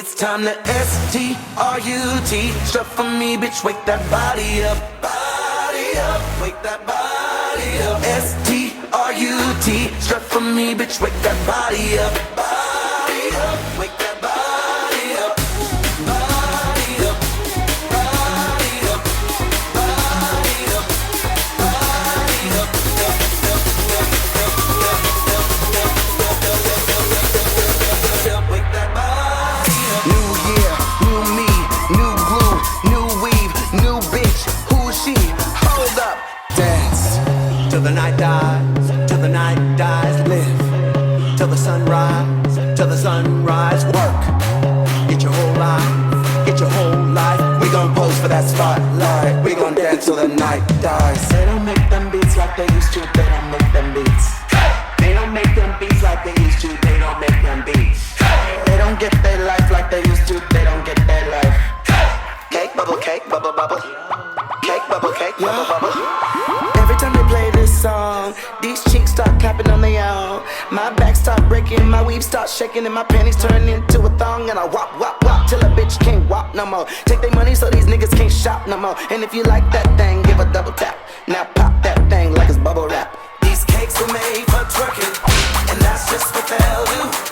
It's time to S-T-R-U-T. Strut for me, bitch, wake that body up. Body up, wake that body up. S-T-R-U-T. Strut for me, bitch, wake that body up. Body up, wake that body up. Body up, body up, body up, body up. Wake that body up. New year, new me, new glue, new weave, new bitch. Who is she? Hold up. Dance till the night dies, till the night dies. Live till the sunrise, till the sunrise. Work, get your whole life, get your whole life. We gon' pose for that spotlight. We gon' dance till the night dies. They don't make them beats like they used to. They don't make them beats. They don't make them beats like they used to. They don't make them beats. They don't get their life like they used to. They don't get their life. Cake, bubble, bubble. Cake, bubble, bubble. Every time they play this song, these cheeks start clapping on their own. My back start breaking, my weave starts shaking, and my panties turn into a thong. And I wop, wop, wop till a bitch can't wop no more. Take their money so these niggas can't shop no more. And if you like that thing, give a double tap. Now pop that thing like it's bubble wrap. These cakes are made for twerking, and that's just what they'll do.